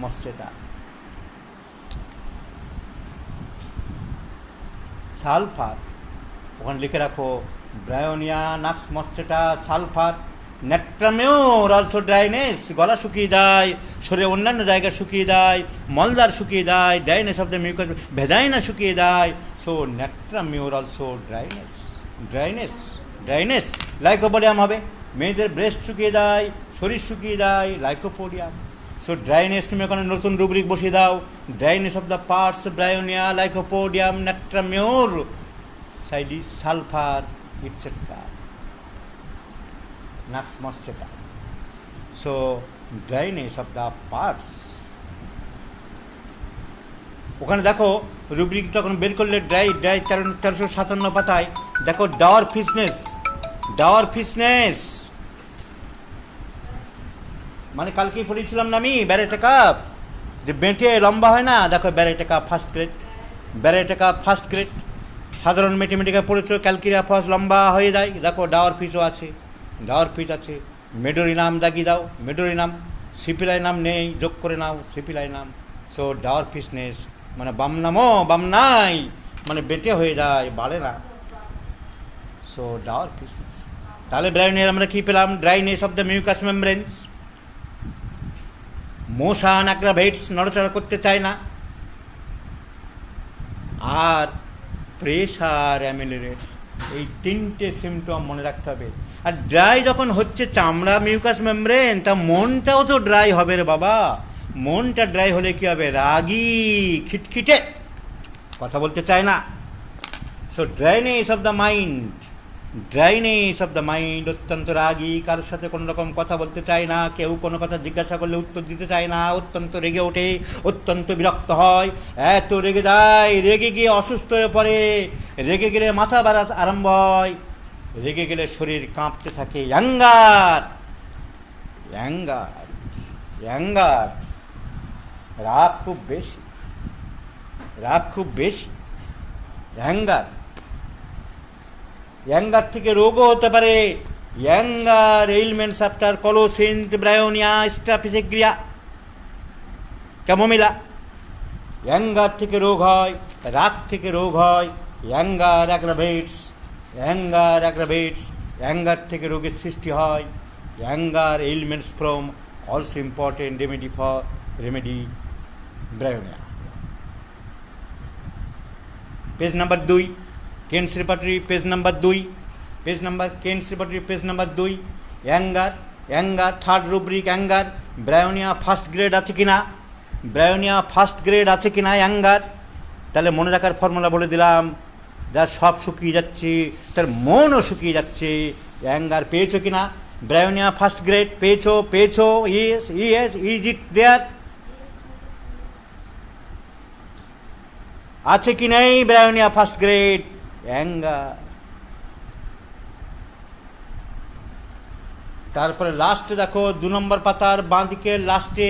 মস্সেটা, sulphur, ওখানে লিখে রাখো ব্রায়োনিয়া নাক্স মস্সেটা সালফার। নেট্রামিউর অলসো ড্রাইনেস, গলা শুকিয়ে যায়, শরীরে অন্যান্য জায়গা শুকিয়ে যায়, মলদার শুকিয়ে যায়, dryness of the mucous vagina শুকিয়ে যায়। So natrum mur also dryness, dryness, dryness. Lycopodium হবে, মেয়েদের ব্রেস্ট শুকিয়ে যায়, শরীর শুকিয়ে যায়, লাইকোপোডিয়াম। সো ড্রাইনেস তুমি ওখানে নতুন রুব্রিক বসিয়ে দাও, dryness of the parts bryonia, lycopodium, natrum mur, সাইডি sulphur etcetera, nux moschata. So dryness of the parts. ওখানে দেখো রুব্রিক তখন বের করলে ড্রাই 1357 পাতায় দেখো ডাওয়ার ফিসনেস, ডাওয়ার ফিসনেস মানে কালকেই পড়েছিলাম না আমি ব্যারেটা কাপ, যে বেঁটে লম্বা হয় না, দেখো baryta carb first grade, baryta carb first grade. সাধারণ ম্যাথমেটিক্যাল পড়েছো, ক্যালকিরিয়া ফার্স্ট লম্বা হয়ে যায়, দেখো ডাওয়ার ফিসও আছে, ডাওয়ার ফিস আছে। মেডোরিনাম দাগিয়ে দাও, মেডোরিনাম। সিপিলাইনাম নেই, যোগ করে নাও সিপিলাইনাম। সো ডাওয়ার ফিসনেস মানে বামনামও বামনাই, মানে বেটে হয়ে যায়, বাড়ে না। So dwarfishness. তাহলে ব্রায়োনিয়ার আমরা কী পেলাম? Dryness of the mucous membranes, motion aggravates, নড়াচড়া করতে চায় না, আর প্রেশার অ্যামিলিরেটস। এই তিনটে সিমটম মনে রাখতে হবে। আর ড্রাই যখন হচ্ছে চামড়া মিউকাস মেমব্রেন, তা মনটাও তো ড্রাই হবে রে বাবা। মনটা ড্রাই হলে কী হবে? রাগী, খিটখিটে, কথা বলতে চায় না। So dryness of the mind, dryness of the mind, অত্যন্ত রাগী, কারোর সাথে কোনো রকম কথা বলতে চায় না, কেউ কোনো কথা জিজ্ঞাসা করলে উত্তর দিতে চায় না, অত্যন্ত রেগে ওঠে, অত্যন্ত বিরক্ত হয়, এত রেগে যায়, রেগে গিয়ে অসুস্থ হয়ে পড়ে, রেগে গেলে মাথা ব্যথা আরম্ভ হয়, রেগে গেলে শরীর কাঁপতে থাকে। অ্যাঙ্গার, অ্যাঙ্গার, অ্যাঙ্গার, রাগ খুব বেশি, রাগ খুব বেশি, অ্যাঙ্গার। অ্যাঙ্গার থেকে রোগও হতে পারে। Anger ailments after colocynth, bryonia, staphysagria, chamomilla. Anger থেকে রোগ হয়, রাগ থেকে রোগ হয়। Anger aggravates, anger aggravates, anger থেকে রোগের সৃষ্টি হয়। Anger ailments from also important remedy for remedy bryonia. Page number 2, Kent's repertory, page number 2, page number Kent's repertory, page number 2। Anger, anger, third rubric anger. Bryonia first grade আছে কিনা, Bryonia first grade আছে কিনা anger. তাহলে মনে রাখার formula বলে দিলাম, যার সব শুকিয়ে যাচ্ছে তার মনও শুকিয়ে যাচ্ছে। অ্যাঙ্গার পেয়েছো কিনা? ব্রায়োনিয়া ফার্স্ট গ্রেড পেয়েছো, পেয়েছো? ইয়েস, ইয়েস, ইজ ইট দেয়ার? আছে কি নেই ব্রায়োনিয়া ফার্স্ট গ্রেড? অ্যাঙ্গার। তারপরে লাস্টে দেখো 2 নম্বর পাতার বাঁ দিকে লাস্টে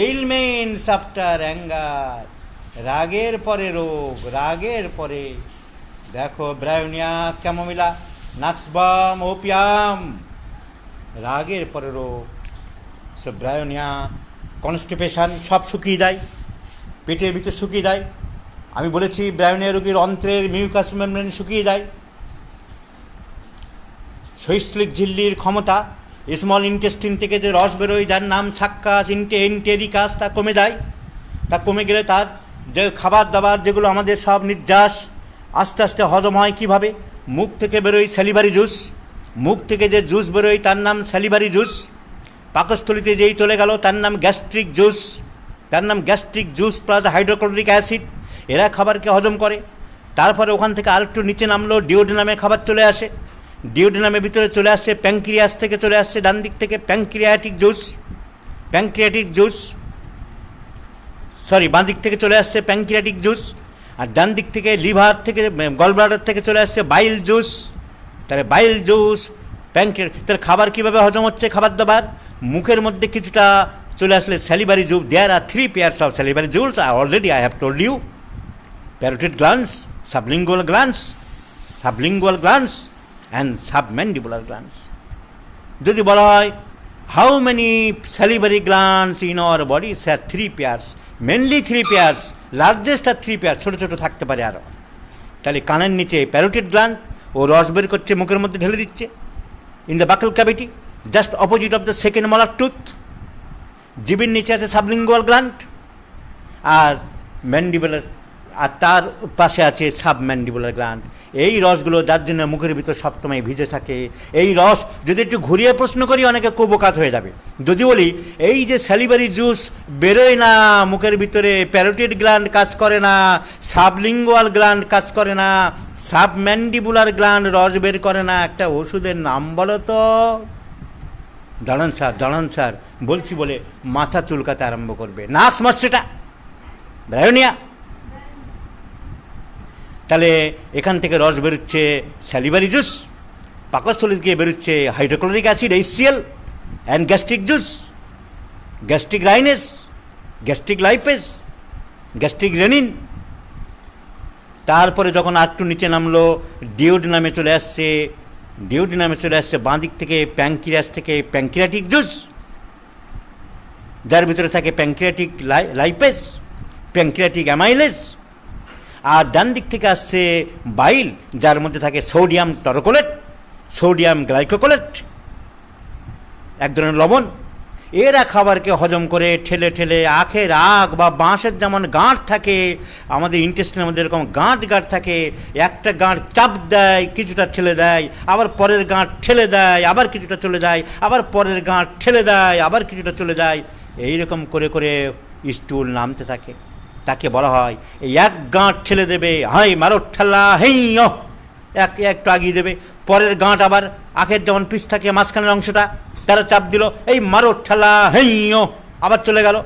এলিমেন্টস আফটার অ্যাঙ্গার, রাগের পরে রোগ, রাগের পরে দেখো ব্রায়োনিয়া, ক্যামোমিলা, নাক্সবাম, ওপিয়াম, রাগের পরে রোগ। সো ব্রায়োনিয়া, কনস্টিপেশন, সব শুকিয়ে যায়, পেটের ভিতর শুকিয়ে যায়। আমি বলেছি ব্রায়োনিয়া রোগীর অন্ত্রের মিউকাস মেমব্রেন শুকিয়ে যায়। শৈশ্লিক ঝিল্লির ক্ষমতা, স্মল ইন্টেস্টিন থেকে যে রস বেরোয় যার নাম সাক্কাস, এন্টেরিকাস, তা কমে যায়। তা কমে গেলে তার যে খাবার দাবার যেগুলো আমাদের সব নির্যাস আস্তে আস্তে হজম হয় কীভাবে? মুখ থেকে বেরোয় স্যালিভারি জুস, মুখ থেকে যে জুস বেরোয় তার নাম স্যালিভারি জুস। পাকস্থলিতে যেই চলে গেল তার নাম গ্যাস্ট্রিক জুস, তার নাম gastric juice plus hydrochloric acid. এরা খাবারকে হজম করে। তারপরে ওখান থেকে আরেকটু নিচে নামলো, ডিওডেনামে খাবার চলে আসে, ডিওডেনামের ভিতরে চলে আসছে, প্যাঙ্ক্রিয়াস থেকে চলে আসছে ডান দিক থেকে pancreatic juice, pancreatic juice, sorry বাঁ দিক থেকে চলে আসছে প্যাঙ্ক্রিয়াটিক জুস, আর ডান দিক থেকে লিভার থেকে গলব্লাডার থেকে চলে আসছে বাইল জুস। তাহলে বাইল জুস, প্যাঙ্ক্রিয়া, তাহলে খাবার কীভাবে হজম হচ্ছে? খাবার দাবার মুখের মধ্যে কিছুটা চলে আসলে salivary juice. There are 3 pairs of salivary jewels, already I have told you. Parotid glands, sublingual glands, sublingual glands and submandibular glands. যদি বলা হয় How many salivary glands in our body? Sir, 3 pairs. Mainly 3 pairs. Largest are 3 pairs. ছোটো ছোটো থাকতে পারে আরও। তাহলে কানের নিচে প্যারোটিড গ্ল্যান্ড, ও রস বের করছে, মুখের মধ্যে ঢেলে দিচ্ছে। In the buccal cavity, just opposite of the second molar tooth. জিবির নিচে আছে সাবলিঙ্গুয়াল গ্ল্যান্ড, আর ম্যান্ডিবুলার, আর তার পাশে আছে সাবম্যান্ডিবুলার গ্ল্যান্ড। এই রসগুলো যার জন্য মুখের ভিতর সবসময় ভিজে থাকে। এই রস যদি একটু ঘুরিয়ে প্রশ্ন করি অনেকে কুবোকাত হয়ে যাবে। যদি বলি এই যে স্যালিভারি জুস বেরোয় না মুখের ভিতরে, প্যারোটিড গ্ল্যান্ড কাজ করে না, সাবলিঙ্গুয়াল গ্ল্যান্ড কাজ করে না, সাবম্যান্ডিবুলার গ্ল্যান্ড রস বের করে না, একটা ওষুধের নাম বলো তো। দাঁড়ান স্যার বলছি বলে মাথা চুলকাতে আরম্ভ করবে। নাক সমস্যাটা ব্রায়োনিয়া। তাহলে এখান থেকে রস বেরোচ্ছে স্যালিভারি জুস, পাকস্থলী থেকে বেরোচ্ছে hydrochloric acid HCl, and gastric juice, gastric রাইনেস, গ্যাস্ট্রিক লাইপেস, গ্যাস্ট্রিক রেনিন। তারপরে যখন আরটু নিচে নামলো ডিওডিনামে চলে আসছে, বাঁ দিক থেকে প্যাঙ্ক্রিয়াস থেকে প্যাঙ্ক্রিয়াটিক জুস, যার ভিতরে থাকে প্যাঙ্ক্রিয়াটিক লাইপেস, প্যাঙ্ক্রিয়াটিক অ্যামাইলেস। আর ডান দিক থেকে আসছে বাইল, যার মধ্যে থাকে সোডিয়াম টরোকোলেট, সোডিয়াম গ্লাইকোকোলেট, এক ধরনের লবণ। এরা খাবারকে হজম করে ঠেলে ঠেলে আখের আখ বা বাঁশের যেমন গাঁট থাকে, আমাদের ইন্টেস্টিনের মধ্যে এরকম গাঁট থাকে। একটা গাঁট চাপ দেয়, কিছুটা ঠেলে দেয়, আবার পরের গাঁট ঠেলে দেয়, আবার কিছুটা চলে যায়, আবার পরের গাঁট ঠেলে দেয়, আবার কিছুটা চলে যায়। এইরকম করে করে স্টুল নামতে থাকে। তাকে বলা হয় এই এক গাঁট ঠেলে দেবে, হাই মারো ঠেলা হেই, একটু আগিয়ে দেবে। পরের গাঁট আবার আখের যেমন পিস থাকে মাঝখানের অংশটা, তারা চাপ দিল, এই মারো ঠেলা হেই, আবার চলে গেল।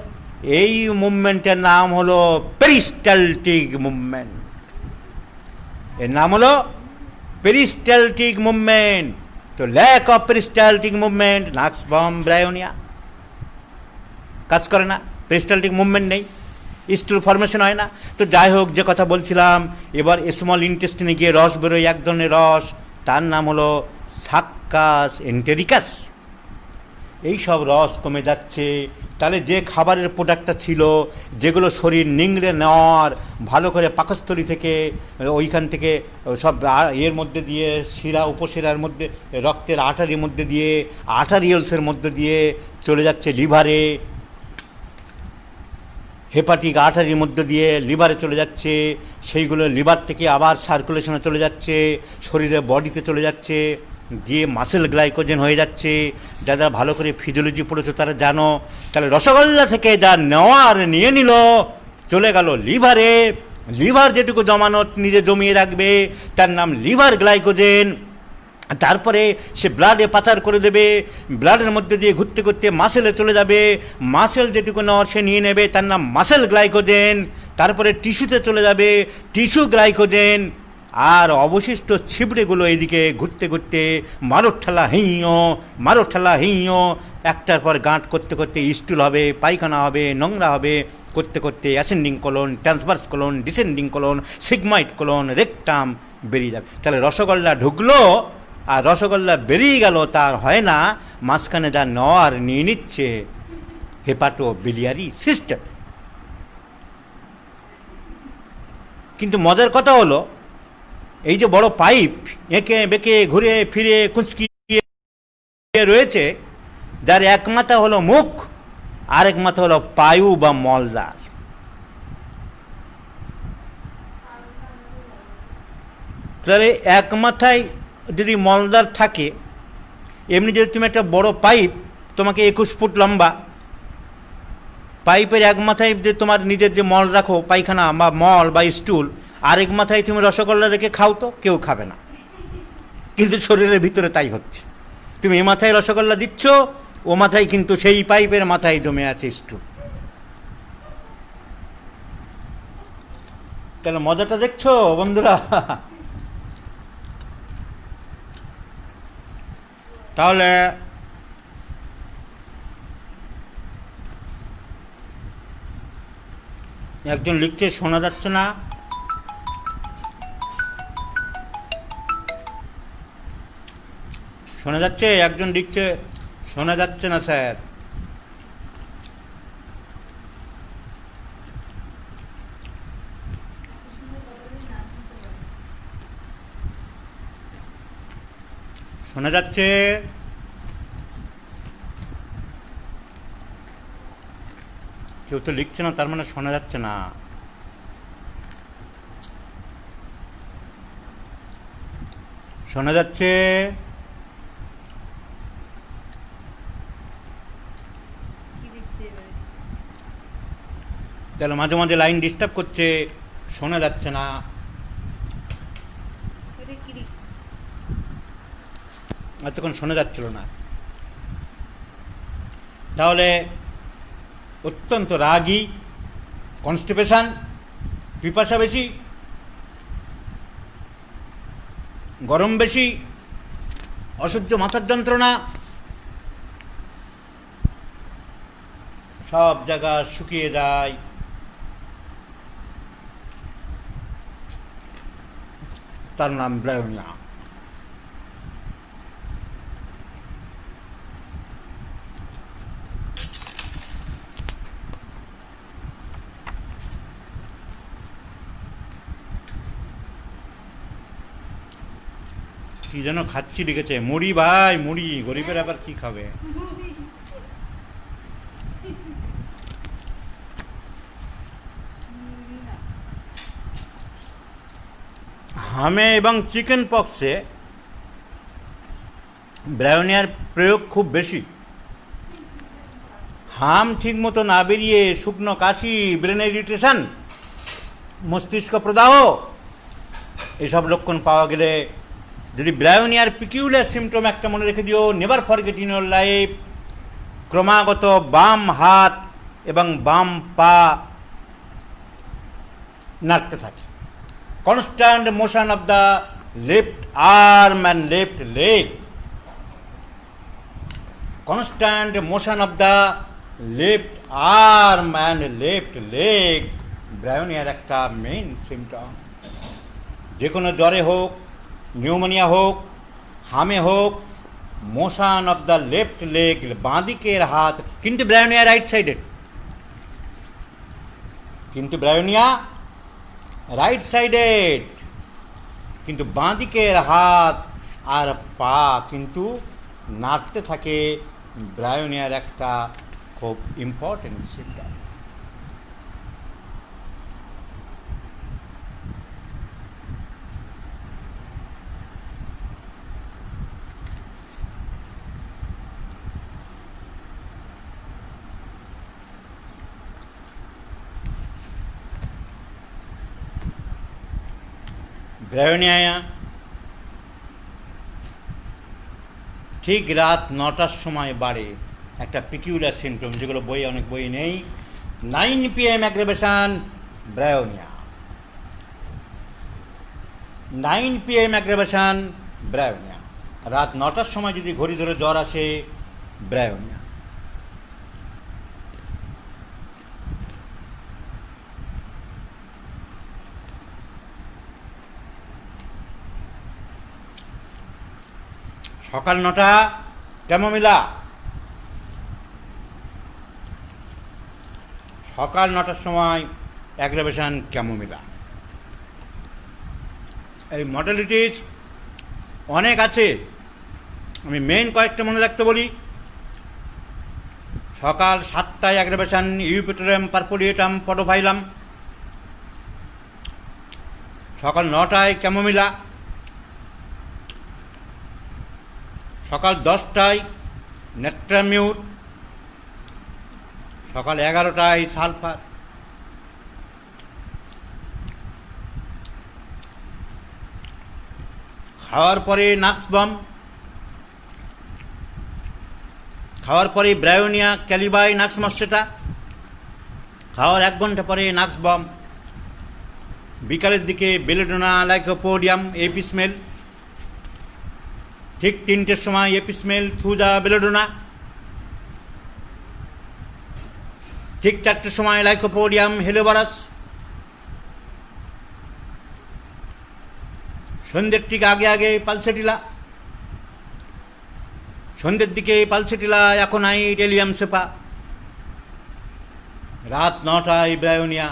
এই মুভমেন্টের নাম হলো পেরিস্টালটিক মুভমেন্ট। এর নাম হলো পেরিস্টালটিক মুভমেন্ট। তো lack of peristaltic movement, nux vom bryonia, কাজ করে না, পেরিস্টালটিক মুভমেন্ট নেই, স্টুল ফর্মেশন হয় না। তো যাই হোক, যে কথা বলছিলাম, এবার স্মল ইন্টেস্টিনে গিয়ে রস বেরোয়, এক ধরনের রস, তার নাম হলো সাক্কাস এন্টেরিকাস। এই সব রস কমে যাচ্ছে। তাহলে যে খাবারের প্রোডাক্টটা ছিল, যেগুলো শরীর নিংড়ে নেওয়ার, ভালো করে পাকস্থলী থেকে, ওইখান থেকে সব এর মধ্যে দিয়ে, শিরা উপশিরার মধ্যে, রক্তের আর্টারির মধ্যে দিয়ে, আর্টারিয়েলসের মধ্যে দিয়ে চলে যাচ্ছে লিভারে, হেপাটিক আর্টারির মধ্যে দিয়ে লিভারে চলে যাচ্ছে, সেইগুলো লিভার থেকে আবার সার্কুলেশনে চলে যাচ্ছে, শরীরে বডিতে চলে যাচ্ছে, দিয়ে মাসেল গ্লাইকোজেন হয়ে যাচ্ছে। যারা ভালো করে ফিজিওলজি পড়েছো তারা জানো। তাহলে রসগোল্লা থেকে যা নেওয়ার নিয়ে নিল, চলে গেল লিভারে। লিভার যেটুকু জমানো নিজে জমিয়ে রাখবে তার নাম লিভার গ্লাইকোজেন। তারপরে সে ব্লাডে পাচার করে দেবে, ব্লাডের মধ্যে দিয়ে ঘুরতে ঘুরতে মাসেলে চলে যাবে, মাসেল যেটুকু নেওয়ার সে নিয়ে নেবে, তার নাম মাসেল গ্লাইকোজেন। তারপরে টিস্যুতে চলে যাবে, টিস্যু গ্লাইকোজেন। আর অবশিষ্ট ছিবড়েগুলো এদিকে ঘুরতে ঘুরতে মারো ঠেলা হিঁয়ো, একটার পর গাঁট করতে করতে স্টুল হবে, পায়খানা হবে, নোংরা হবে, করতে করতে ascending colon, transverse colon, descending colon, sigmoid colon, rectum বেরিয়ে যাবে। তাহলে রসগোল্লা ঢুকলো আর রসগোল্লা বেরিয়ে গেল, তার হয় না, মাঝখানে যা নেওয়ার নিয়ে নিচ্ছে হেপাটো বিলিয়ারি সিস্টেম। কিন্তু মজার কথা হলো, এই যে বড় পাইপ এঁকে বেঁকে ঘুরে ফিরে কুঁচকিয়ে রয়েছে, যার এক মাথা হলো মুখ, আরেক মাথা হলো পায়ু বা মলদার। তাহলে এক মাথায় যদি মলদার থাকে, এমনি যদি তুমি একটা বড় পাইপ, তোমাকে 21 ফুট লম্বা পাইপের এক মাথায় যে তোমার নিজের যে মল রাখো, পায়খানা বা মল বা স্টুল, আরেক মাথায় তুমি রসগোল্লা রেখে খাও, তো কেউ খাবে না। কিন্তু শরীরের ভিতরে তাই হচ্ছে। তুমি এ মাথায় রসগোল্লা দিচ্ছ, ও মাথায় কিন্তু সেই পাইপের মাথায় জমে আছে স্টুল। তাহলে মজাটা দেখছো বন্ধুরা? তাহলে একজন লিখছে শোনা যাচ্ছে না, শোনা যাচ্ছে? একজন লিখছে শোনা যাচ্ছে না স্যার। শোনা যাচ্ছে? কেউ তো লিখছে না, তার মানে শোনা যাচ্ছে না। শোনা যাচ্ছে? তাহলে মাঝে মাঝে লাইন ডিস্টার্ব করছে, শোনা যাচ্ছে না। এতক্ষণ শোনা যাচ্ছিল না। তাহলে অত্যন্ত রাগী, কনস্টিপেশন, পিপাসা বেশি, গরম বেশি, অসহ্য মাথার যন্ত্রণা, সব জায়গা শুকিয়ে যায়, তার নাম ব্রায়োনিয়া। কি যেন খাচ্ছি লিখেছে, মুড়ি ভাই, মুড়ি। গরিবের আবার কি খাবে? হামে এবং চিকেন পক্সে ব্রায়োনিয়ার প্রয়োগ খুব বেশি। হাম ঠিক মতো না বেরিয়ে শুকনো কাশি, ব্রেন ইরিটেশন, মস্তিষ্ক প্রদাহ, এসব লক্ষণ পাওয়া গেলে যদি ব্রায়োনিয়ার পিকিউলার সিমটম একটা মনে রেখে দিও, never forget in your life, ক্রমাগত বাম হাত এবং বাম পা নাড়তে থাকে। Constant motion of the left arm and left leg, constant motion of the left arm and left leg ব্রায়োনিয়ার একটা মেইন সিমটম। যে কোনো জ্বরে হোক, নিউমোনিয়া হোক, হামে হোক, motion of the left leg, বাঁ দিকের হাত, কিন্তু ব্রায়োনিয়া রাইট সাইডেড, কিন্তু ব্রায়োনিয়া রাইট সাইডেড, কিন্তু বাঁ দিকের হাত আর পা কিন্তু নাড়তে থাকে। ব্রায়োনিয়ার একটা খুব ইম্পর্টেন্ট সিমটম। ব্রায়োনিয়া ঠিক রাত 9টার সময় বাড়ে, একটা পিকিউলার সিমটম, যেগুলো বই অনেক বই নেই। 9 PM অ্যাগ্রেভেশন ব্রায়োনিয়া, 9 PM অ্যাগ্রেভেশন ব্রায়োনিয়া। রাত 9টার সময় যদি ঘড়ি ধরে জ্বর আসে, ব্রায়োনিয়া। সকাল 9টা ক্যামোমিলা, সকাল 9টার সময় অ্যাগ্রাভেশন ক্যামোমিলা। এই মডেলিটিস অনেক আছে, আমি মেইন কয়েকটা মনে রাখতে বলি। সকাল 7টায় অ্যাগ্রাভেশন ইউপিটোরিয়াম পারপুলিয়েটাম পডোফাইলাম, সকাল 9টায় ক্যামোমিলা, সকাল 10টায় নেট্রামিউর, সকাল 11টায় সালফার, খাওয়ার পরে নাক্সবম, খাওয়ার পরে ব্রায়োনিয়া ক্যালিবাই নাক্সমস্টেটা, খাওয়ার 1 ঘন্টা পরে নাক্সবম, বিকালের দিকে বেলেডোনা লাইকোপোডিয়াম এপিস্মেল, ঠিক 3টের সময় এপিস্মেল থুজা বেলেডোনা, ঠিক 4টের সময় লাইকোপোডিয়াম হেলোবারাস, সন্ধ্যের ঠিক আগে আগে পালসেটিলা, সন্ধ্যের দিকে পালসেটিলা, অ্যাকোনাইট, এলিয়াম সেপা। রাত 9টায় ব্রায়োনিয়া,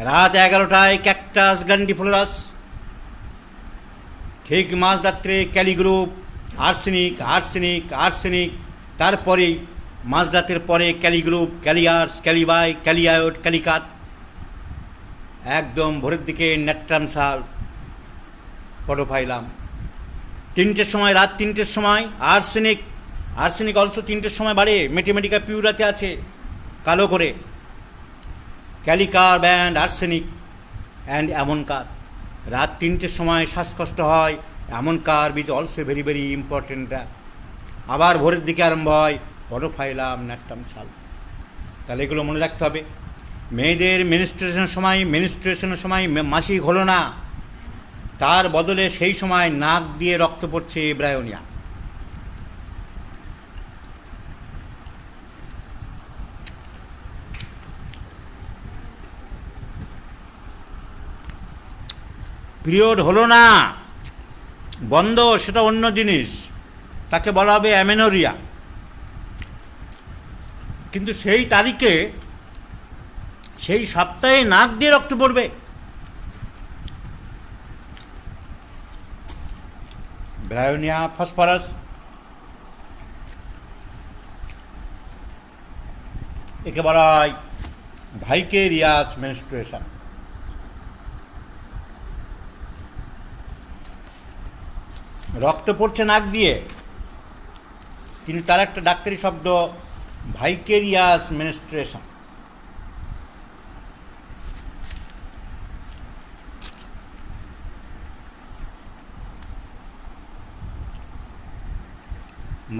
রাত 11টায় ক্যাকটাস গ্র্যান্ডিফ্লোরাস, ঠিক মাঝরাত্রে ক্যালিগ্রুপ, আর্সেনিক, আর্সেনিক, আর্সেনিক, তারপরে মাঝরাতের পরে ক্যালিগ্রুপ, ক্যালিয়ার্স, ক্যালিবাই, ক্যালিয়ায়োড, ক্যালিকাট, একদম ভোরের দিকে ন্যাট্রামসাল, পডোফাইলাম। 3টের সময়, রাত 3টের সময় আর্সেনিক, আর্সেনিক অলসো 3টের সময় বাড়ে, ম্যাথমেটিকা পিউরাতে আছে কালো করে। ক্যালিকার ব্যান্ড, আর্সেনিক অ্যান্ড অ্যামনকার। রাত 3টের সময় শ্বাসকষ্ট হয়, ammon carb is also very very important. আবার ভোরের দিকে আরম্ভ হয় পডোফাইলাম, ন্যাট্রামসাল। তাহলে এগুলো মনে রাখতে হবে। মেয়েদের মেনস্ট্রুয়েশনের সময় মাসিক হলো না, তার বদলে সেই সময় নাক দিয়ে রক্ত পড়ছে, ব্রায়োনিয়া। পিরিয়ড হলো না, বন্ধ, সেটা অন্য জিনিস, তাকে বলা হবে অ্যামেনোরিয়া। কিন্তু সেই তারিখে, সেই সপ্তাহে নাক দিয়ে রক্ত পড়বে, ব্রায়োনিয়া, ফসফরাস। একে বলা হয় ভাইকেরিয়াস মেনস্ট্রুয়েশন। রক্ত পড়ছে নাক দিয়ে, কিন্তু তার একটা ডাক্তারি শব্দ ভাইকেরিয়াস মেনস্ট্রুয়েশন।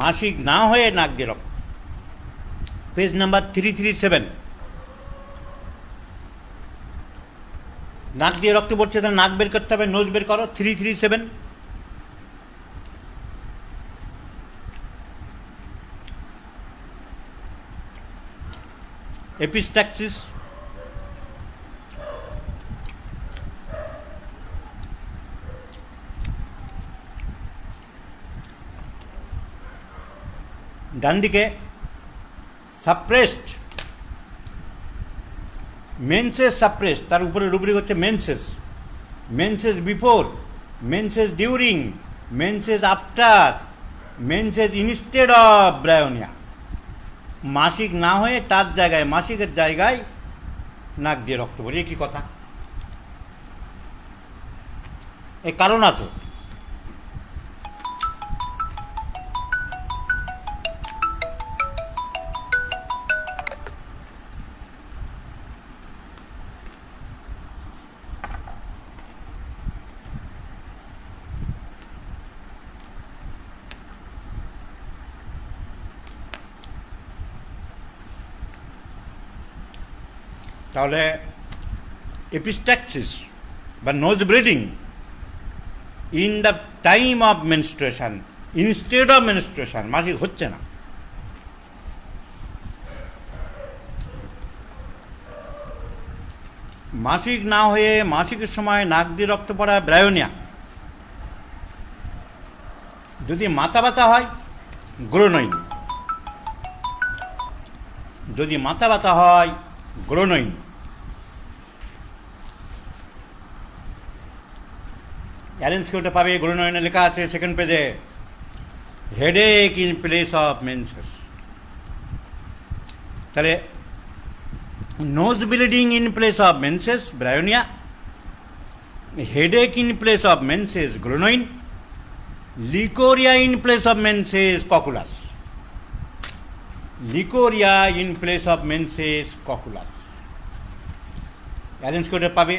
মাসিক না হয়ে নাক দিয়ে রক্ত। Page number 337। নাক দিয়ে রক্ত পড়ছে, তাহলে নাক বের করতে হবে, নোজ বের করো। 337। এপিস্ট্যাক্সিস, ডান দিকে সাপ্রেসড, মেনসেস সাপ্রেসড, তার উপরে রুব্রিক হচ্ছে menses, menses before, menses during, menses after, menses instead of Bryonia. মাসিক না হয়ে তার জায়গায়, মাসিকের জায়গায় নাক দিয়ে রক্ত পড়ে, কি কথা? এর কারণ আছে। তাহলে এপিস্ট্যাক্সিস বা nose bleeding in the time of menstruation instead of menstruation, মাসিক হচ্ছে না। মাসিক না হয়ে মাসিকের সময় নাক দিয়ে রক্ত পড়া, ব্রায়োনিয়া। যদি মাথা ব্যথা হয়, গ্রোনইন। যদি মাথা ব্যথা হয়, গ্রোনইন। অ্যারেঞ্জ করে পাবে, গ্রোনইনে লেখা আছে সেকেন্ড পেজে, headache in place of menses. তাহলে nose bleeding in place of menses, bryonia. Headache in place of menses, glonoine. Leucorrhoea in place of menses, cocculus. Leucorrhoea in place of menses, cocculus. Arrange করে পাবে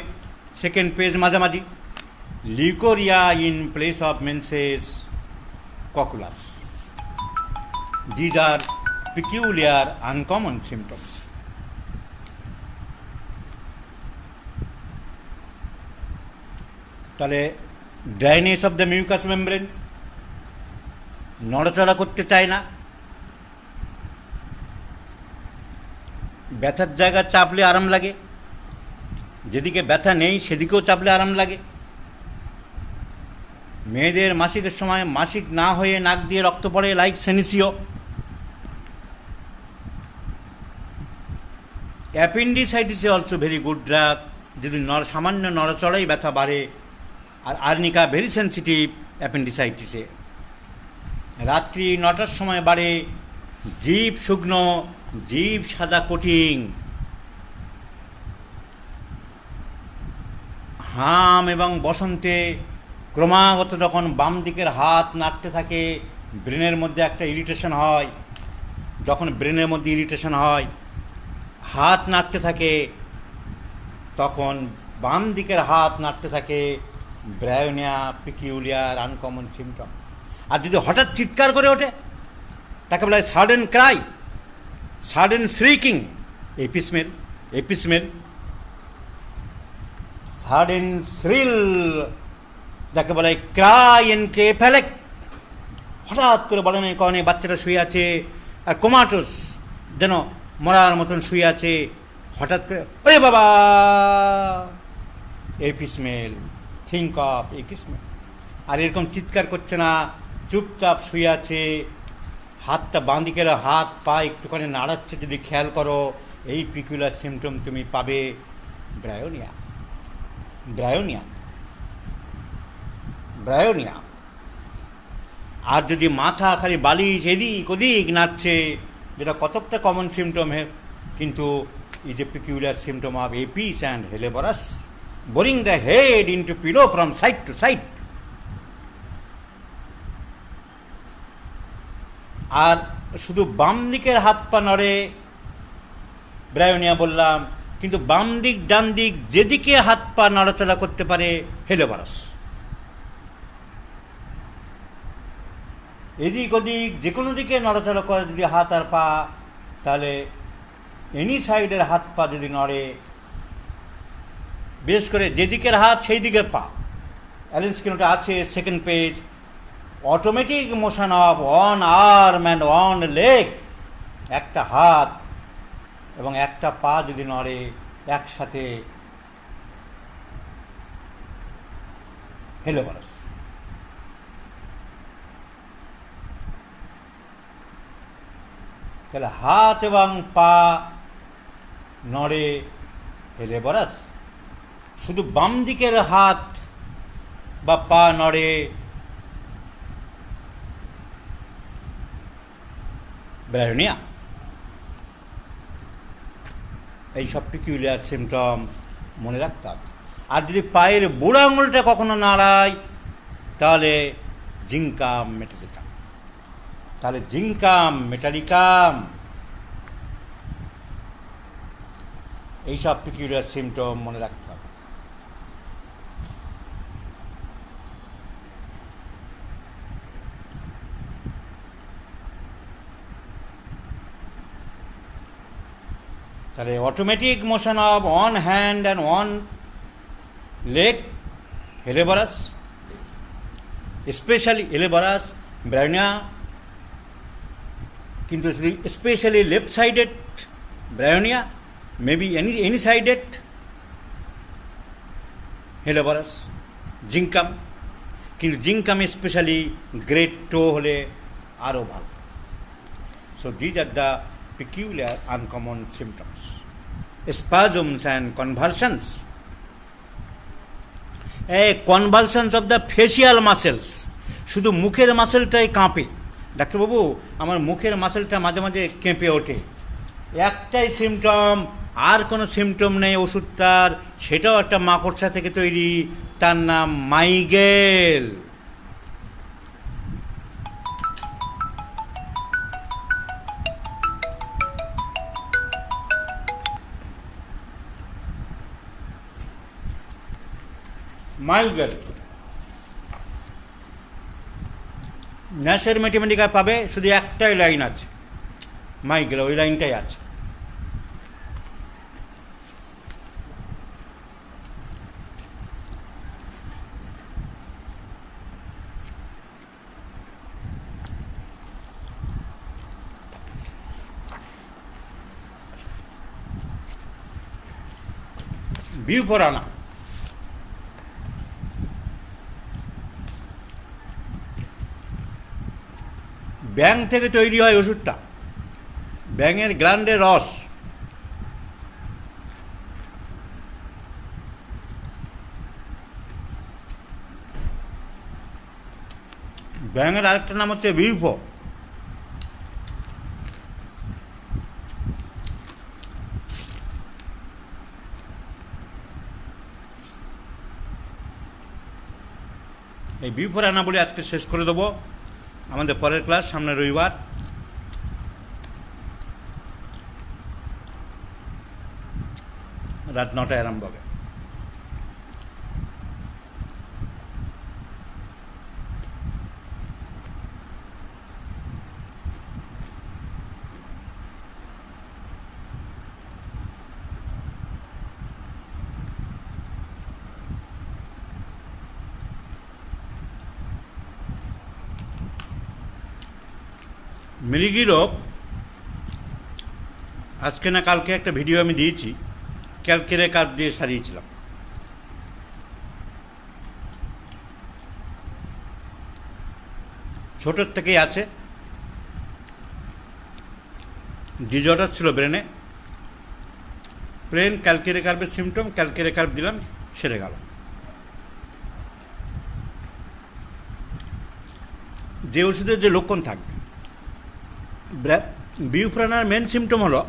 second page মাঝামাঝি, leucorrhoea in place of menses, cocculus. These are peculiar, uncommon symptoms. তাহলে dryness of the mucous membrane, নড়াচড়া করতে চায় না, ব্যথার জায়গা চাপলে আরাম লাগে, যেদিকে ব্যথা নেই সেদিকেও চাপলে আরাম লাগে। মেয়েদের মাসিকের সময় মাসিক না হয়ে নাক দিয়ে রক্ত পড়ে, লাইক সেনিসিও। অ্যাপেন্ডিসাইটিসে অলসো ভেরি গুড ড্রাগ, যদি সামান্য নড়াচড়াই ব্যথা বাড়ে। আর আর্নিকা ভেরি সেন্সিটিভ অ্যাপেন্ডিসাইটিসে। রাত্রি 9টার সময় বাড়ে, জিভ শুকনো, জিভ সাদা কোটিং, হাম এবং বসন্তে ক্রমাগত যখন বাম দিকের হাত নাড়তে থাকে, ব্রেনের মধ্যে একটা ইরিটেশন হয়। যখন ব্রেনের মধ্যে ইরিটেশন হয়, হাত নাড়তে থাকে, তখন বাম দিকের হাত নাড়তে থাকে, ব্রায়োনিয়া পিকিউলিয়ার আনকমন সিমটম। আর যদি হঠাৎ চিৎকার করে ওঠে, তাকে বলা হয় sudden cry, sudden shrieking, apis mel, apis mel, sudden shrill, যাকে বলা হয় ক্রাই এনকেফ্যালিক। হঠাৎ করে বলে না কনে বাচ্চাটা শুয়ে আছে আর কোমাটোস, যেন মরার মতন শুয়ে আছে, হঠাৎ করে ওরে বাবা, এপিসমেল, থিঙ্ক অফ এপিসমেল। আর এরকম চিৎকার করছে না, চুপচাপ শুয়ে আছে, হাতটা বাঁ দিকের হাত পা একটুখানি নাড়াচ্ছে, যদি খেয়াল করো, এই পিকুলার সিমটম তুমি পাবে, ব্রায়োনিয়া, ব্রায়োনিয়া, ব্রায়োনিয়া। আর যদি মাথা খালি বালিশ এদিক ওদিক নাচছে, যেটা কতকটা কমন সিমটম, কিন্তু is a peculiar symptom of apis and helleborus, boring the head into pillow from side to side. আর শুধু বাম দিকের হাত পা নড়ে, ব্রায়োনিয়া বললাম, কিন্তু বাম দিক ডান দিক যেদিকে হাত পা নড়াচড়া করতে পারে, হেলেবরাস। এদিক ওদিক যে কোনো দিকে নড়াচড়া করে যদি হাত আর পা, তাহলে এনি সাইডের হাত পা যদি নড়ে, বিশেষ করে যেদিকের হাত সেই দিকের পা, অ্যালেন স্কিনোটা আছে second page, automatic motion of one arm and one leg, একটা হাত এবং একটা পা যদি নড়ে একসাথে, হেলেবরাস। তাহলে হাত এবং পা নড়ে, হেলেবরাস। শুধু বাম দিকের হাত বা পা নড়ে, ব্রায়োনিয়া। এই সব পিকুলিয়ার সিমটম মনে রাখতে হবে। আর যদি পায়ের বুড়ো আঙুলটা কখনো নাড়ায়, তাহলে জিঙ্কাম মেটালিকাম, তাহলে জিঙ্কাম মেটালিকাম, এইসব পিকুলিয়ার সিমটম মনে রাখতে হবে। তাহলে automatic motion of one hand and one leg, helleborus, specially helleborus, bryonia. কিন্তু specially left sided bryonia, maybe any sided helleborus, zincum. কিন্তু জিঙ্কাম স্পেশালি গ্রেড টো হলে আরও ভালো। So these are the peculiar uncommon symptoms. Spasms and convulsions. Convulsions of the facial muscles. শুধু মুখের মাসেলটাই কাঁপে। ডাক্তারবাবু, আমার মুখের মাসেলটা মাঝে মাঝে কেঁপে ওঠে। একটাই সিমটম, আর কোনো সিমটম নেই ওষুধটার, সেটাও একটা মাকড়সা থেকে তৈরি, তার নাম মাইগেল। মাইগেল ন্যাশের ম্যাথমেটিকায় পাবে, শুধু একটাই লাইন আছে, মাইগেল, ওই লাইনটাই আছে। বিউফোরানা, ব্যাঙ থেকে তৈরি হয় ওষুধটা, ব্যাঙের গ্ল্যান্ডের রস। ব্যাঙের আরেকটা নাম হচ্ছে বিউফো। এই বিউফো রান্না বলে আজকে শেষ করে দেবো। আমাদের পরের ক্লাস সামনে রবিবার, রাত 9টায় আরম্ভ হবে। মৃগী রোগ আজকে না কালকে একটা ভিডিও আমি দিয়েছি, ক্যালকেরে কার্প দিয়ে সারিয়েছিলাম। ছোটোর থেকেই আছে, ডিজর্ডার ছিল ব্রেনে, প্লেন ক্যালকেরে কার্পের সিমটম, ক্যালকেরে কার্প দিলাম, সেরে গেল। যে ওষুধের যে লক্ষণ থাকবে, বিউফ্রানার মেন সিমটম হলো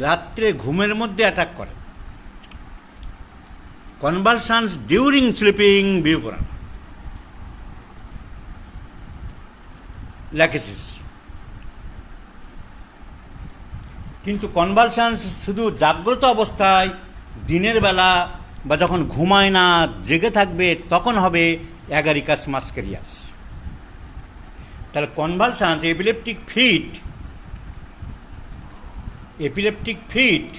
রাত্রে ঘুমের মধ্যে অ্যাটাক করে, কনভালশনস ডিউরিং স্লিপিং, বিউফ্রানা, ল্যাকেসিস। কিন্তু কনভালশনস শুধু জাগ্রত অবস্থায়, দিনের বেলা বা যখন ঘুমায় না জেগে থাকবে তখন হবে অ্যাগারিকাস মাস্কেরিয়াস। তাহলে কনভালশনস, এপিলেপটিক ফিট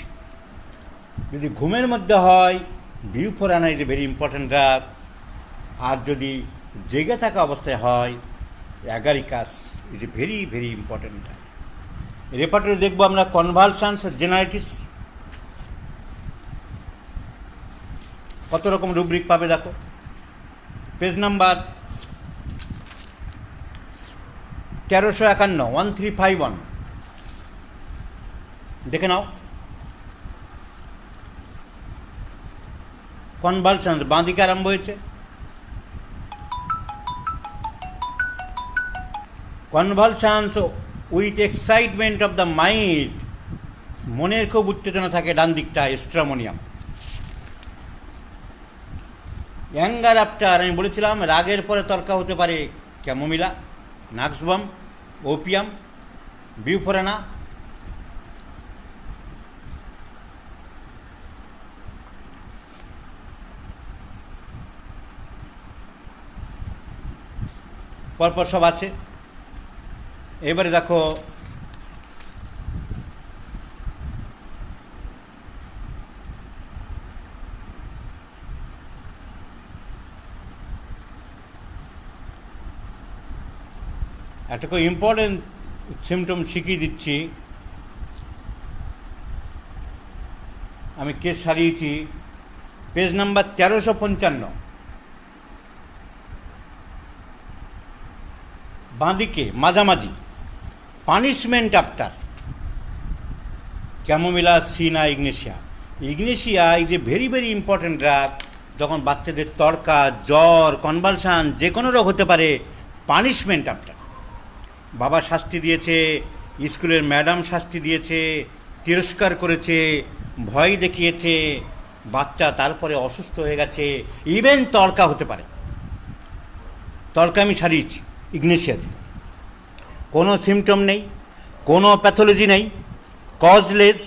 যদি ঘুমের মধ্যে হয়, bufo rana is a very important drug. আর যদি জেগে থাকা অবস্থায় হয়, agaricus is a very very important drug. Repertory দেখবো আমরা কনভালশনস জেনারেটিস, কত রকম রুব্রিক পাবে দেখো, পেজ নাম্বার 1351, 1351 দেখে নাও। কনভালশনস বাঁ দিকে আরম্ভ হয়েছে, convulsions with excitement of the mind, মনের খুব উত্তেজনা থাকে ডান দিকটা, স্ট্রামোনিয়াম। অ্যাঙ্গার আফটার, আমি বলেছিলাম রাগের পরে তর্কা হতে পারে ক্যামোমিলা, নাক্সবাম, ওপিয়াম, বিউফোরানা। পরপর সব আছে। এবারে দেখো একটা খুব ইম্পর্টেন্ট সিমটম শিখিয়ে দিচ্ছি। আমি কেস সারিয়েছি, পেজ নাম্বার 1355, বাঁদিকে মাঝামাঝি, punishment after chamomilla cina ignatia. Ignatia is a very very important drug. যখন বাচ্চাদের তর্কা, জ্বর, কনভালশন, যে কোনো রোগ হতে পারে, পানিশমেন্ট আফটার। বাবা শাস্তি দিয়েছে, স্কুলের ম্যাডাম শাস্তি দিয়েছে, তিরস্কার করেছে, ভয় দেখিয়েছে, বাচ্চা তারপরে অসুস্থ হয়ে গেছে, ইভেন তর্কা হতে পারে। তর্কা আমি সারিয়েছি ইগনেশিয়া দিয়ে। কোনো সিমটম নেই, কোনো প্যাথোলজি নেই, কজলেস,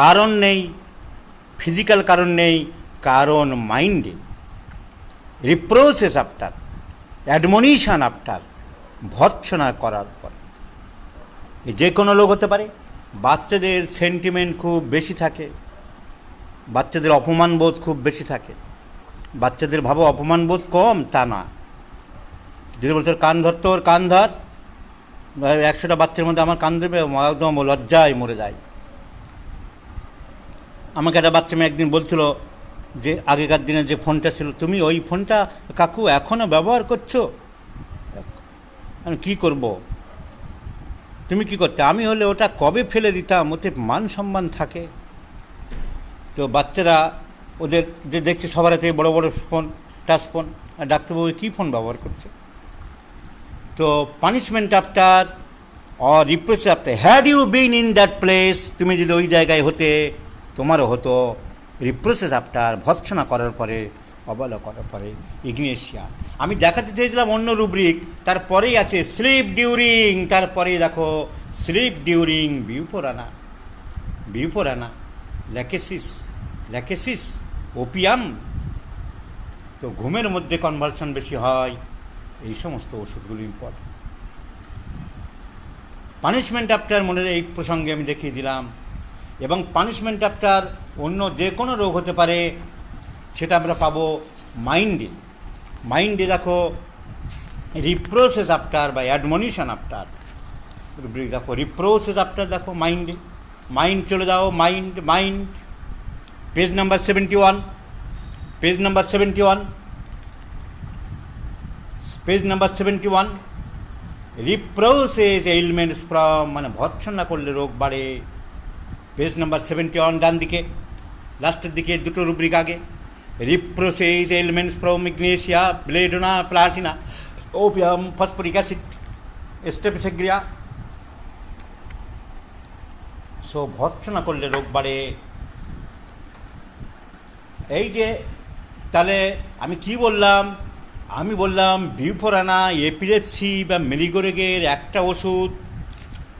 কারণ নেই, ফিজিক্যাল কারণ নেই, কারণ মাইন্ডে, রিপ্রোসেস আফটার, অ্যাডমনিশন আফটার, ভর্ৎসনা করার পর। যে কোনো লোক হতে পারে। বাচ্চাদের সেন্টিমেন্ট খুব বেশি থাকে, বাচ্চাদের অপমান বোধ খুব বেশি থাকে। বাচ্চাদের ভাবো অপমান বোধ কম, তা না। যদি বলতো কান ধর, তোর কান ধর, 100টা বাচ্চার মধ্যে আমার কান ধরবে, একদম লজ্জায় মরে যায়। আমাকে একটা বাচ্চা মেয়ে একদিন বলছিল, যে আগেকার দিনে যে ফোনটা ছিল, তুমি ওই ফোনটা কাকু এখনও ব্যবহার করছো? আমি কী করব, তুমি কি করতে? আমি হলে ওটা কবে ফেলে দিতাম, ওতে মান সম্মান থাকে। তো বাচ্চারা ওদের যে দেখছে সবার হাতে বড় বড় ফোন, টাচ ফোন, আর ডাক্তারবাবু কী ফোন ব্যবহার করছে। তো punishment after or repress after, had you been in that place, তুমি যদি ওই জায়গায় হতে তোমারও হতো রিপ্রেসেস আফটার, ভৎসনা করার পরে, অবহেলা করার পরে ইগনেশিয়া। আমি দেখাতে চেয়েছিলাম অন্য রুব্রিক, তারপরেই আছে স্লিপ ডিউরিং, তারপরেই দেখো sleep during bufo rana, bufo rana, lachesis, lachesis, opium. তো ঘুমের মধ্যে কনভালশন বেশি হয়, এই সমস্ত ওষুধগুলো ইম্পর্টেন্ট। পানিশমেন্ট আফটার মনে এই প্রসঙ্গে আমি দেখিয়ে দিলাম। এবং পানিশমেন্ট আফটার অন্য যে কোনো রোগ হতে পারে, সেটা আমরা পাবো মাইন্ডে। মাইন্ডে দেখো রিপ্রোসেস আফটার বা অ্যাডমনিশন আফটার, দেখো রিপ্রোসেস আফটার, দেখো মাইন্ডে, মাইন্ড চলে যাও, mind, mind, page number 71, page number 71, page number 71, reproaches ailments from, মানে ভৎসনা করলে রোগ বাড়ে। পেজ নাম্বার 71 ডান দিকে লাস্টের দিকে দুটো রুব্রিক আগে, reproaches ailments from ignatia, belladonna, platina, opium, phosphoric acid, staphysagria. So ভৎসনা করলে রোগ বাড়ে। এই যে তাহলে আমি কি বললাম, আমি বললাম বিউফোরানা এপিলেপসি বা মেলিগোরেগের একটা ওষুধ,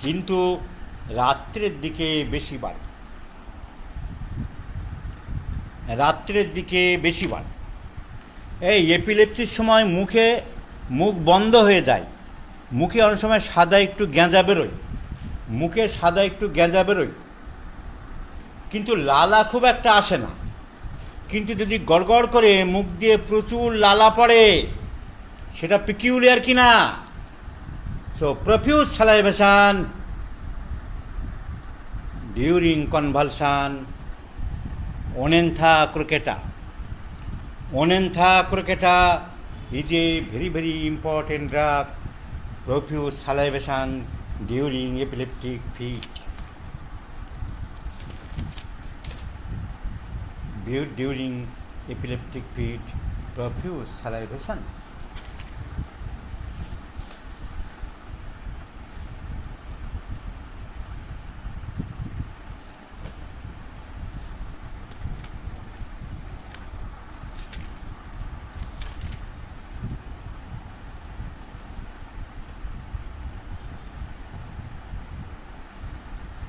কিন্তু রাত্রের দিকে বেশি বাড়ে, রাত্রের দিকে বেশি বাড়ে। এই এপিলেপসির সময় মুখ বন্ধ হয়ে যায়, মুখে অনেক সময় সাদা একটু গেঁজা বেরোয়, মুখে সাদা একটু গেঁজা বেরোয়, কিন্তু লালা খুব একটা আসে না। কিন্তু যদি গড়গড় করে মুখ দিয়ে প্রচুর লালা পড়ে, সেটা পিকিউলিয়ার কি না? So profuse salivation during convulsion, oenanthe crocata, oenanthe crocata is a very very important drug, profuse salivation during epileptic fit, during epileptic fit, profuse salivation.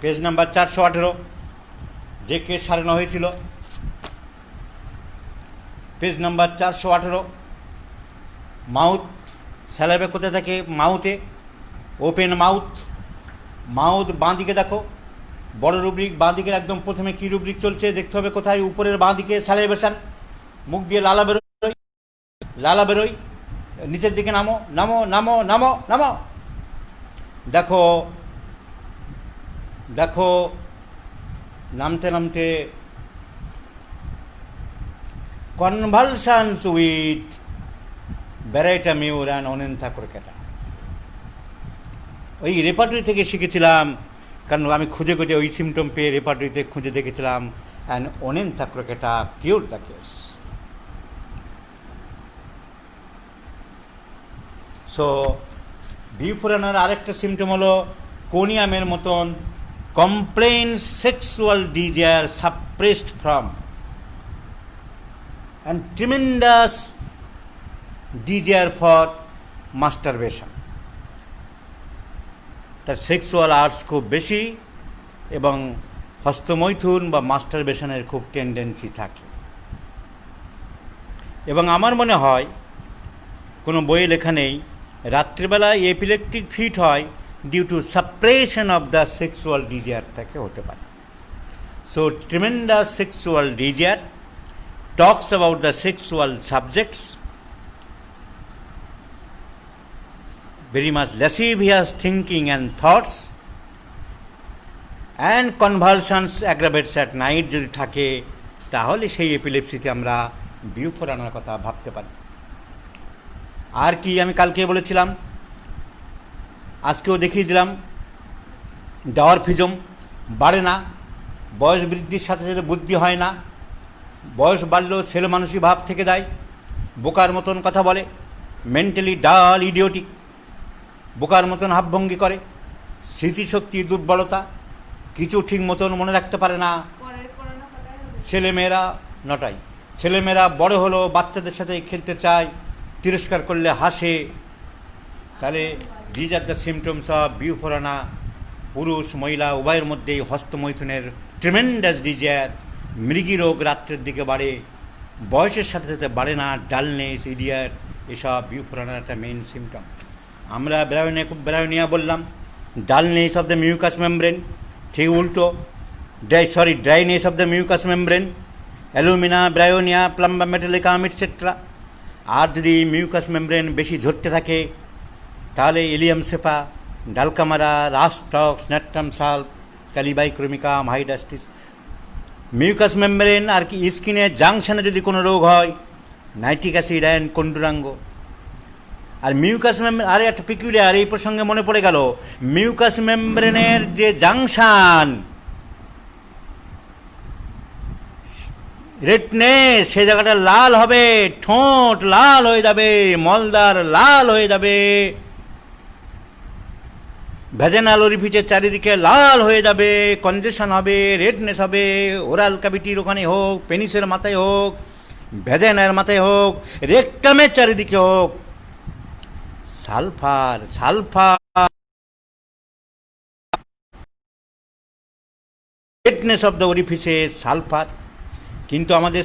Page number 418, যে কেস সারানো হয়েছিল, পেজ নাম্বার 418। মাউথ, স্যালাইভা কোথায় থাকে? মাউথে, open mouth, mouth বাঁ দিকে দেখো, বড় rubric বাঁ দিকে একদম প্রথমে কি রুব্রিক চলছে দেখতে হবে, কোথায়? উপরের বাঁ দিকে স্যালাইভেশন, মুখ দিয়ে লালা বেরোয়, লালা বেরোয়, নিচের দিকে নামো, নামো, নামো, নামো, নামো, দেখো, দেখো নামতে নামতে কনভালশনস উইথ ব্যারাইটামিউর অ্যান্ড ওনেন্থা ক্রোকেটা। ওই রেপার্টরি থেকে শিখেছিলাম, কারণ আমি খুঁজে খুঁজে ওই সিমটম পেয়ে রেপার্টরিতে খুঁজে দেখেছিলাম, অ্যান্ড ওনেন্থা ক্রোকেটা কিউর দ্য কেস। সো বিউফোরানার আরেকটা সিমটম হলো কোনিয়ামের মতন, complains sexual desire suppressed from and tremendous desire for masturbation, তার সেক্সুয়াল আর্টস খুব বেশি এবং হস্তমৈথুন বা মাস্টারবেশনের খুব টেন্ডেন্সি থাকে। এবং আমার মনে হয় কোনো বইয়ে লেখা নেই রাত্রিবেলায় এপিলেপটিক ফিট হয় due to suppression of the sexual desire থেকে হতে পারে। So tremendous sexual desire talks about the sexual subjects, very much lascivious thinking and thoughts, and convulsions aggravates at night যদি থাকে, তাহলে সেই এপিলেপসিতে আমরা বিউফোর আনার কথা ভাবতে পারি। আর কি আমি কালকে বলেছিলাম, আজকেও দেখিয়ে দিলাম, ডাওয়ারফিজম বাড়ে না, বয়স বৃদ্ধির সাথে সাথে বুদ্ধি হয় না, বয়স বাড়লেও ছেলে মানুষই ভাব থেকে যায়, বোকার মতন কথা বলে, মেন্টালি ডাল ইডিওটিক, বোকার মতন ভাবভঙ্গি করে, স্মৃতিশক্তির দুর্বলতা, কিছু ঠিক মতন মনে রাখতে পারে না। ছেলেমেয়েরা নটাই, ছেলেমেয়েরা বড় হলো বাচ্চাদের সাথে খেলতে চায়, তিরস্কার করলে হাসে। তাহলে these are the symptoms of bufo rana. পুরুষ মহিলা উভয়ের মধ্যেই হস্তমৈথুনের ট্রিমেন্ডাস ডিজায়ার। মৃগী রোগ রাত্রের দিকে বাড়ে, বয়সের সাথে সাথে বাড়ে না, ডালনেস, ইডিয়ার, এসব বিউফোরানার একটা মেইন সিমটম। আমরা ব্রায়োনিয়া বললাম, dullness of the mucous membrane, ঠিক উল্টো, dryness of the mucous membrane, alumina, bryonia, plumbum metallicum etcetera. আর যদি মিউকাস মেমব্রেন বেশি ঝরতে থাকে তাহলে allium cepa, dulcamara, rhus tox, natrum sulph, kali bichromicum, hydrastis. Mucous membrane আর কি স্কিনের জাংশনে যদি কোনো রোগ হয়, নাইট্রিক অ্যাসিড অ্যান্ড কন্ডুরাঙ্গ। আর মিউকাস মেমব্রেন আর একটা পিকুলিয়ার, এই প্রসঙ্গে মনে পড়ে গেল, মিউকাস মেমব্রেনের যে জাংশন রেডনেস, সে জায়গাটা লাল হবে, ঠোঁট লাল হয়ে যাবে, মলদার লাল হয়ে যাবে, ভ্যাজেনাল ওরিফিসের চারিদিকে লাল হয়ে যাবে, কনজেশন হবে, রেডনেস হবে, ওরাল ক্যাভিটির ওখানে হোক, পেনিসের মাথায় হোক, ভ্যাজেনার মাথায় হোক, রেকটামের চারিদিকে হোক। Sulphur redness of the orifices, sulphur. কিন্তু আমাদের